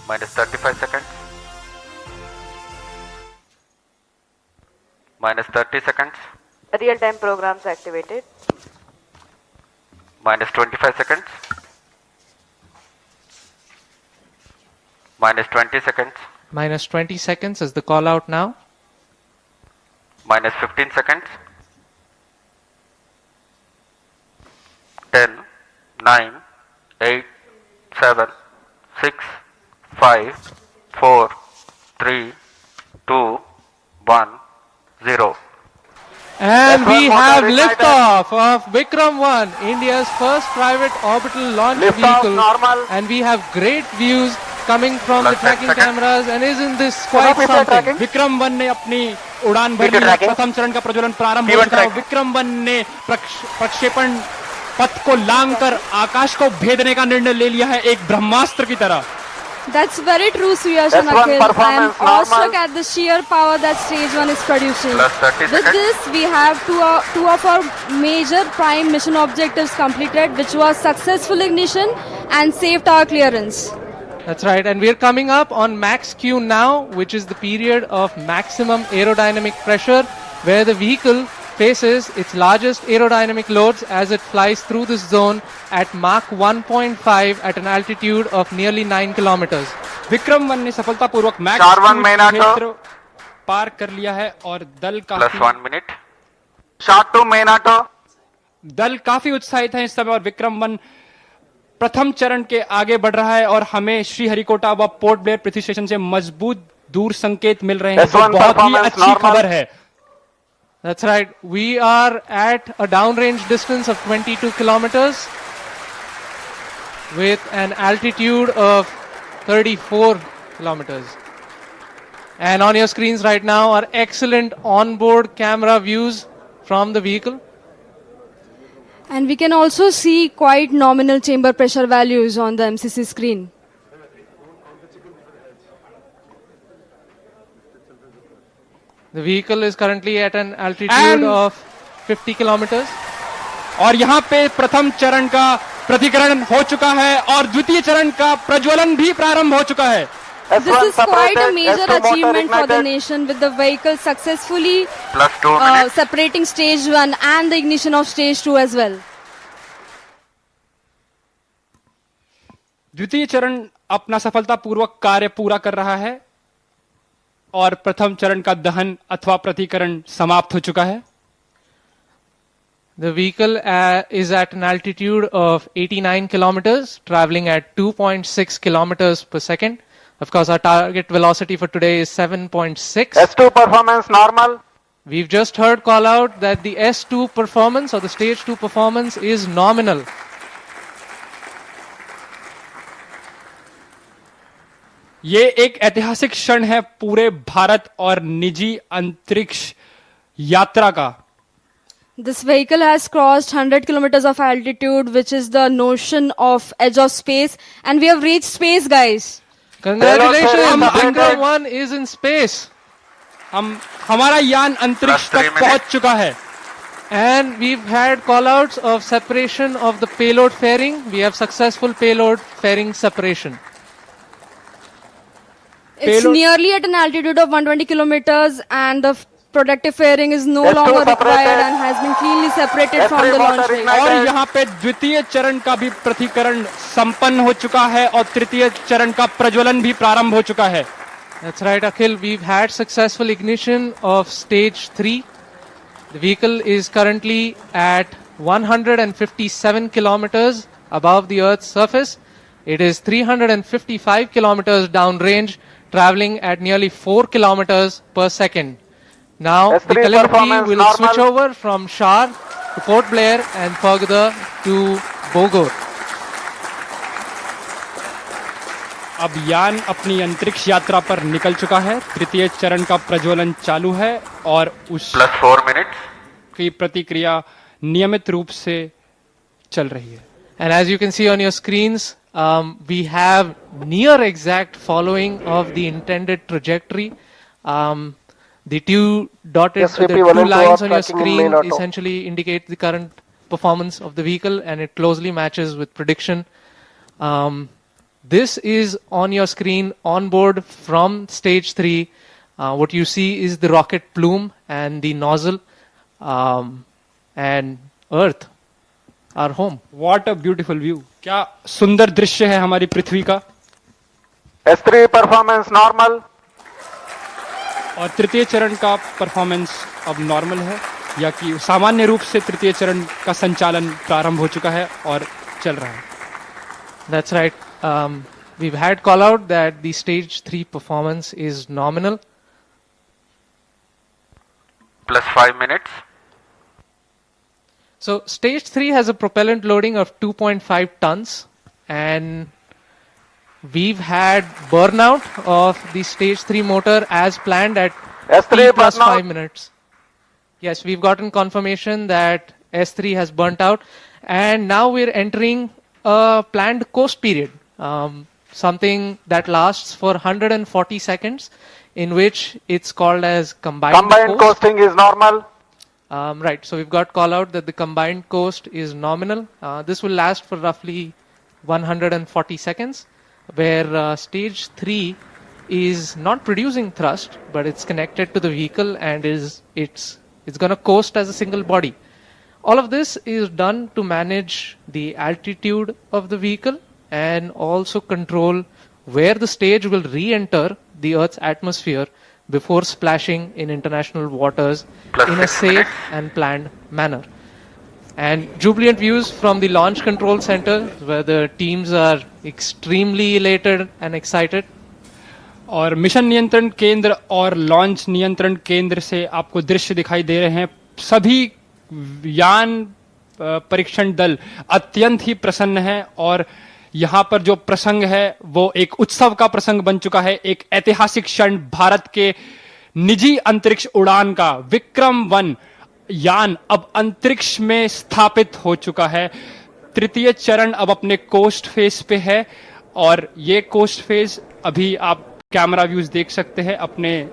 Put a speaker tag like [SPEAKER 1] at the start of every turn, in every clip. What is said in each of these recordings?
[SPEAKER 1] Minus 35 seconds. Minus 30 seconds.
[SPEAKER 2] Real-time programs activated.
[SPEAKER 1] Minus 25 seconds. Minus 20 seconds.
[SPEAKER 3] Minus 20 seconds is the call out now.
[SPEAKER 1] Minus 15 seconds. 10, 9, 8, 7, 6, 5, 4, 3, 2, 1, 0.
[SPEAKER 3] And we have liftoff of Vikram 1, India's first private orbital launch vehicle.
[SPEAKER 4] Normal.
[SPEAKER 3] And we have great views coming from the
[SPEAKER 1] Plus 10
[SPEAKER 3] tracking
[SPEAKER 1] seconds.
[SPEAKER 3] cameras. And isn't this quite something?
[SPEAKER 5] Vikram 1 ने अपनी उड़ान भरी है। प्रथम चरण का प्रज्वलन प्रारंभ हो चुका है। विक्रम 1 ने प्रक्षेपण पथ को लांघकर आकाश को भेदने का निर्णय ले लिया है एक ब्रह्मास्त्र की तरह।
[SPEAKER 6] That's very true, Suyash and
[SPEAKER 4] That's one
[SPEAKER 6] Akhil. I am
[SPEAKER 4] performance,
[SPEAKER 6] awestruck
[SPEAKER 4] normal.
[SPEAKER 6] at the sheer power that stage 1 is producing.
[SPEAKER 1] Plus 30
[SPEAKER 6] With
[SPEAKER 1] seconds.
[SPEAKER 6] this, we have two of our major prime mission objectives completed, which was successful ignition and safe tower clearance.
[SPEAKER 3] That's right. And we're coming up on max Q now, which is the period of maximum aerodynamic pressure, where the vehicle faces its largest aerodynamic loads as it flies through this zone at Mach 1.5 at an altitude of nearly 9 kilometers.
[SPEAKER 5] Vikram 1 ने सफलतापूर्वक max
[SPEAKER 4] 4-1 महीना तो।
[SPEAKER 5] क्षेत्र पार कर लिया है और
[SPEAKER 1] Plus 1 minute.
[SPEAKER 4] Short to main auto.
[SPEAKER 5] दल काफी उत्साहित है इस समय और विक्रम 1 प्रथम चरण के आगे बढ़ रहा है और हमें श्रीहरिकोटा व पोर्ट ब्लेयर पृथ्वी स्टेशन से मजबूत दूर संकेत मिल रहे हैं, जो
[SPEAKER 4] S1
[SPEAKER 5] बहुत ही
[SPEAKER 4] performance
[SPEAKER 5] अच्छी
[SPEAKER 4] normal.
[SPEAKER 5] खबर है।
[SPEAKER 3] That's right. We are at a downrange distance of 22 kilometers with an altitude of 34 kilometers. And on your screens right now are excellent onboard camera views from the vehicle.
[SPEAKER 6] And we can also see quite nominal chamber pressure values on the MCC screen.
[SPEAKER 3] The vehicle is currently at an altitude
[SPEAKER 5] And-
[SPEAKER 3] of 50 kilometers.
[SPEAKER 5] और यहाँ पे प्रथम चरण का प्रतिकरण हो चुका है और द्वितीय चरण का प्रज्वलन भी प्रारंभ हो चुका है।
[SPEAKER 6] This is quite a major
[SPEAKER 4] S2 motor
[SPEAKER 6] achievement for the
[SPEAKER 4] ignited.
[SPEAKER 6] nation, with the vehicle successfully
[SPEAKER 1] Plus 2 minutes.
[SPEAKER 6] separating stage 1 and the ignition of stage 2 as well.
[SPEAKER 5] द्वितीय चरण अपना सफलतापूर्वक कार्य पूरा कर रहा है और प्रथम चरण का दहन अथवा प्रतिकरण समाप्त हो चुका है।
[SPEAKER 3] The vehicle is at an altitude of 89 kilometers, traveling at 2.6 kilometers per second. Of course, our target velocity for today is 7.6.
[SPEAKER 4] S2 performance normal.
[SPEAKER 3] We've just heard call out that the S2 performance or the stage 2 performance is nominal.
[SPEAKER 5] ये एक ऐतिहासिक क्षण है पूरे भारत और निजी अंतरिक्ष यात्रा का।
[SPEAKER 6] This vehicle has crossed 100 kilometers of altitude, which is the notion of edge of space, and we have reached space, guys.
[SPEAKER 3] Congratulations,
[SPEAKER 4] Hello, sir.
[SPEAKER 3] Vikram 1 is in space.
[SPEAKER 5] हमारा यान अंतरिक्ष
[SPEAKER 1] Plus 3
[SPEAKER 5] तक पहुंच चुका है।
[SPEAKER 3] And we've had callouts of separation of the payload fairing. We have successful payload fairing separation.
[SPEAKER 6] It's
[SPEAKER 5] Payload-
[SPEAKER 6] nearly at an altitude of 120 kilometers, and the protective fairing is no
[SPEAKER 4] S2
[SPEAKER 6] longer required
[SPEAKER 4] separated.
[SPEAKER 6] and has been cleanly separated
[SPEAKER 4] S3
[SPEAKER 6] from the launch
[SPEAKER 4] motor
[SPEAKER 6] vehicle.
[SPEAKER 4] ignited.
[SPEAKER 5] और यहाँ पे द्वितीय चरण का भी प्रतिकरण संपन्न हो चुका है और तृतीय चरण का प्रज्वलन भी प्रारंभ हो चुका है।
[SPEAKER 3] That's right, Akhil. We've had successful ignition of stage 3. The vehicle is currently at 157 kilometers above the Earth's surface. It is 355 kilometers downrange, traveling at nearly 4 kilometers per second. Now, the
[SPEAKER 4] S3
[SPEAKER 3] telemetry
[SPEAKER 4] performance
[SPEAKER 3] will
[SPEAKER 4] normal.
[SPEAKER 3] switch over from Shar to Port Blair and further to Bogor.
[SPEAKER 5] अब यान अपनी अंतरिक्ष यात्रा पर निकल चुका है। तृतीय चरण का प्रज्वलन चालू है और उसकी
[SPEAKER 1] Plus 4 minutes.
[SPEAKER 5] प्रतिक्रिया नियमित रूप से चल रही है।
[SPEAKER 3] And as you can see on your screens, we have near exact following of the intended trajectory. The two
[SPEAKER 4] SVP
[SPEAKER 3] the two
[SPEAKER 4] Valento
[SPEAKER 3] lines
[SPEAKER 4] are
[SPEAKER 3] on your
[SPEAKER 4] tracking in main
[SPEAKER 3] screen
[SPEAKER 4] auto.
[SPEAKER 3] essentially indicate the current performance of the vehicle, and it closely matches with prediction. This is on your screen on board from stage 3. What you see is the rocket plume and the nozzle, and Earth, our home.
[SPEAKER 5] What a beautiful view, क्या सुंदर दृश्य है हमारी पृथ्वी का।
[SPEAKER 4] S3 performance normal.
[SPEAKER 5] और तृतीय चरण का परफॉर्मेंस अब नॉर्मल है, या कि सामान्य रूप से तृतीय चरण का संचालन प्रारंभ हो चुका है और चल रहा है।
[SPEAKER 3] That's right. We've had call out that the stage 3 performance is nominal.
[SPEAKER 1] Plus 5 minutes.
[SPEAKER 3] So stage 3 has a propellant loading of 2.5 tons, and we've had burnout of the stage 3 motor as planned at
[SPEAKER 4] S3
[SPEAKER 3] T plus
[SPEAKER 4] burnout.
[SPEAKER 3] 5 minutes. Yes, we've gotten confirmation that S3 has burnt out, and now we're entering a planned coast period, something that lasts for 140 seconds, in which it's called as combined
[SPEAKER 4] Combined
[SPEAKER 3] coast.
[SPEAKER 4] coasting is normal.
[SPEAKER 3] Right, so we've got call out that the combined coast is nominal. This will last for roughly 140 seconds, where stage 3 is not producing thrust, but it's connected to the vehicle and it's going to coast as a single body. All of this is done to manage the altitude of the vehicle and also control where the stage will re-enter the Earth's atmosphere before splashing in international waters
[SPEAKER 1] Plus
[SPEAKER 3] in a
[SPEAKER 1] 6
[SPEAKER 3] safe
[SPEAKER 1] minutes.
[SPEAKER 3] and planned manner. And jubilant views from the launch control center, where the teams are extremely elated and excited.
[SPEAKER 5] और mission नियंत्रण केंद्र और launch नियंत्रण केंद्र से आपको दृश्य दिखाई दे रहे हैं। सभी यान परीक्षण दल अत्यंत ही प्रसन्न है, और यहाँ पर जो प्रसंग है वो एक उत्सव का प्रसंग बन चुका है। एक ऐतिहासिक क्षण, भारत के निजी अंतरिक्ष उड़ान का विक्रम-1 यान अब अंतरिक्ष में स्थापित हो चुका है। तृतीय चरण अब अपने कोस्ट फेज पे है, और ये कोस्ट फेज अभी आप कैमरा व्यूज देख सकते हैं अपने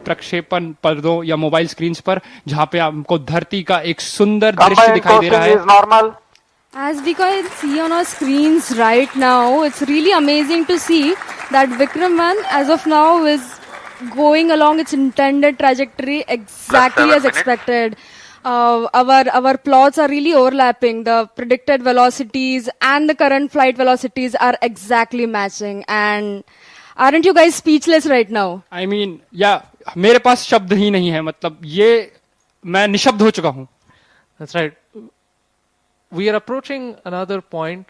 [SPEAKER 5] प्रक्षेपण पर्दों या मोबाइल स्क्रीन पर, जहां पे आपको धरती का एक सुंदर दृश्य
[SPEAKER 4] Combined
[SPEAKER 5] दिखाई दे रहा
[SPEAKER 4] coasting
[SPEAKER 5] है।
[SPEAKER 4] is normal.
[SPEAKER 6] As we can see on our screens right now, it's really amazing to see that Vikram 1 as of now is going along its intended trajectory exactly
[SPEAKER 1] Plus 7
[SPEAKER 6] as
[SPEAKER 1] minutes.
[SPEAKER 6] expected. Our plots are really overlapping. The predicted velocities and the current flight velocities are exactly matching. And aren't you guys speechless right now?
[SPEAKER 5] I mean, या मेरे पास शब्द ही नहीं है, मतलब ये मैं निशब्द हो चुका हूं।
[SPEAKER 3] That's right. We are approaching another point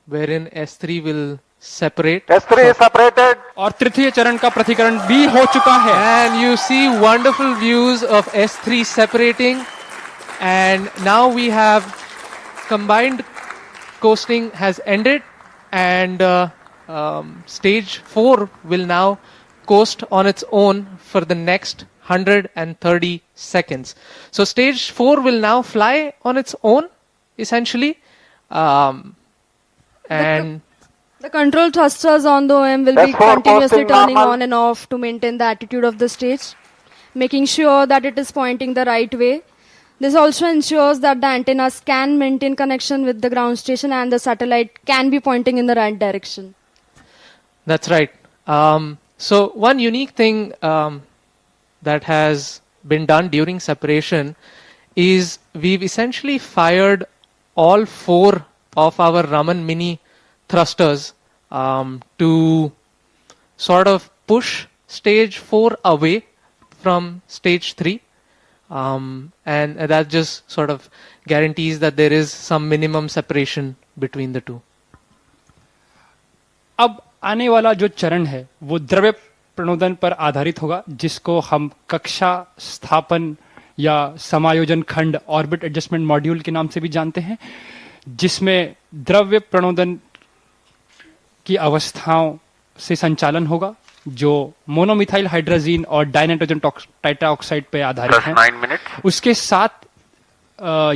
[SPEAKER 3] wherein S3 will separate.
[SPEAKER 4] S3 is separated.
[SPEAKER 5] और तृतीय चरण का प्रतिकरण भी हो चुका है।
[SPEAKER 3] And you see wonderful views of S3 separating. And now we have combined coasting has ended, and stage 4 will now coast on its own for the next 130 seconds. So stage 4 will now fly on its own, essentially. And
[SPEAKER 6] The control thrusters on the OM will be
[SPEAKER 4] S4
[SPEAKER 6] continuously
[SPEAKER 4] posting
[SPEAKER 6] turning
[SPEAKER 4] normal.
[SPEAKER 6] on and off to maintain the attitude of the stage, making sure that it is pointing the right way. This also ensures that the antennas can maintain connection with the ground station and the satellite can be pointing in the right direction.
[SPEAKER 3] That's right. So one unique thing that has been done during separation is we've essentially fired all 4 of our Raman Mini thrusters to sort of push stage 4 away from stage 3. And that just sort of guarantees that there is some minimum separation between the two.
[SPEAKER 5] अब आने वाला जो चरण है वो द्रव्य प्रणोदन पर आधारित होगा, जिसको हम कक्षा स्थापन या समायोजन खंड ऑर्बिट एडजस्टमेंट मॉड्यूल के नाम से भी जानते हैं, जिसमें द्रव्य प्रणोदन की अवस्थाओं से संचालन होगा, जो मोनोमिथाइल हाइड्रोजीन और डाइनाइट्रोजन टाइट्राऑक्साइड पे आधारित
[SPEAKER 1] Plus
[SPEAKER 5] है।
[SPEAKER 1] 9 minutes.
[SPEAKER 5] उसके साथ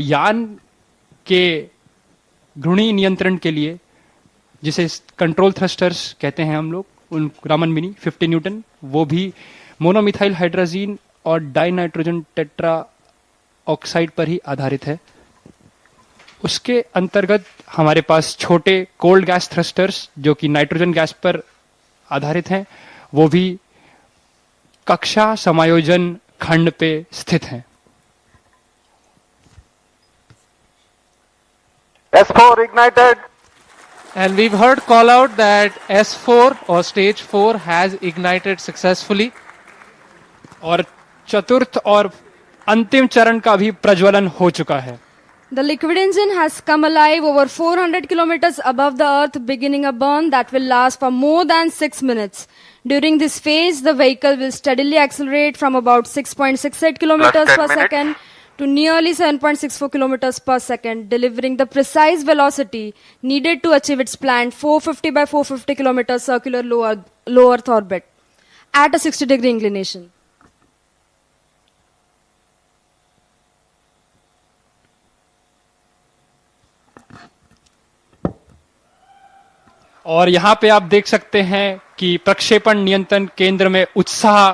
[SPEAKER 5] यान के घूर्णी नियंत्रण के लिए, जिसे कंट्रोल थ्रस्टर्स कहते हैं हम लोग, उन रामन मिनी 50 न्यूटन, वो भी मोनोमिथाइल हाइड्रोजीन और डाइनाइट्रोजन टेट्रा ऑक्साइड पर ही आधारित है। उसके अंतर्गत हमारे पास छोटे कोल्ड गैस थ्रस्टर्स जो कि नाइट्रोजन गैस पर आधारित हैं, वो भी कक्षा समायोजन खंड पे स्थित हैं।
[SPEAKER 4] S4 ignited.
[SPEAKER 3] And we've heard call out that S4 or stage 4 has ignited successfully.
[SPEAKER 5] और चतुर्थ और अंतिम चरण का भी प्रज्वलन हो चुका है।
[SPEAKER 6] The liquid engine has come alive over 400 kilometers above the earth, beginning a burn that will last for more than 6 minutes. During this phase, the vehicle will steadily accelerate from about 6.68 kilometers
[SPEAKER 1] Plus 10
[SPEAKER 6] per
[SPEAKER 1] minutes.
[SPEAKER 6] second to nearly 7.64 kilometers per second, delivering the precise velocity needed to achieve its planned 450 by 450 kilometers circular low Earth orbit at a 60-degree inclination.
[SPEAKER 5] और यहां पे आप देख सकते हैं कि प्रक्षेपण नियंत्रण केंद्र में उत्साह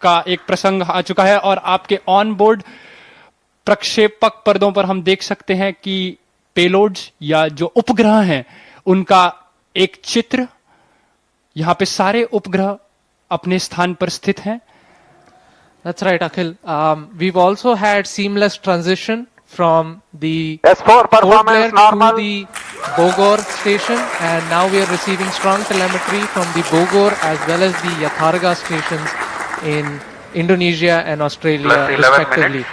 [SPEAKER 5] का एक प्रसंग आ चुका है और आपके ऑन बोर्ड प्रक्षेपक पर्दों पर हम देख सकते हैं कि पेलोड्स या जो उपग्रह हैं उनका एक चित्र, यहां पे सारे उपग्रह अपने स्थान पर स्थित हैं।
[SPEAKER 3] That's right, Akhil. We've also had seamless transition from the
[SPEAKER 4] S4
[SPEAKER 3] Port Blair
[SPEAKER 4] performance
[SPEAKER 3] to
[SPEAKER 4] normal.
[SPEAKER 3] the Bogor station, and now we are receiving strong telemetry from the Bogor as well as the Yatharga stations in Indonesia and Australia,
[SPEAKER 1] Plus 11
[SPEAKER 3] respectively.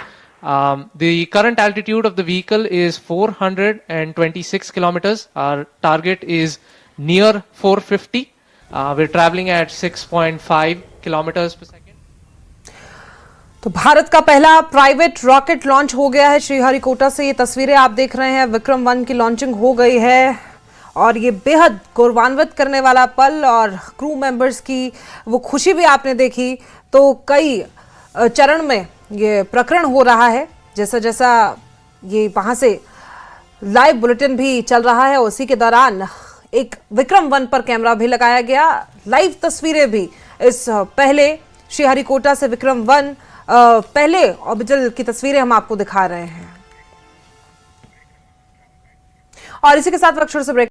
[SPEAKER 3] The current altitude of the vehicle is 426 kilometers. Our target is near 450. We're traveling at 6.5 kilometers per second.
[SPEAKER 7] तो भारत का पहला private rocket launch हो गया है श्रीहरिकोटा से। ये तस्वीरें आप देख रहे हैं, विक्रम 1 की लॉन्चिंग हो गई है और ये बेहद गौरवान्वित करने वाला पल और क्रू मेंबर्स की वो खुशी भी आपने देखी। तो कई चरण में ये प्रकरण हो रहा है, जैसा जैसा ये वहां से लाइव बुलेटिन भी चल रहा है, उसी के दौरान एक विक्रम 1 पर कैमरा भी लगाया गया। लाइव तस्वीरें भी इस पहले श्रीहरिकोटा से विक्रम 1 पहले ऑर्बिटल की तस्वीरें हम आपको दिखा रहे हैं। और इसी के साथ वक्त से ब्रेक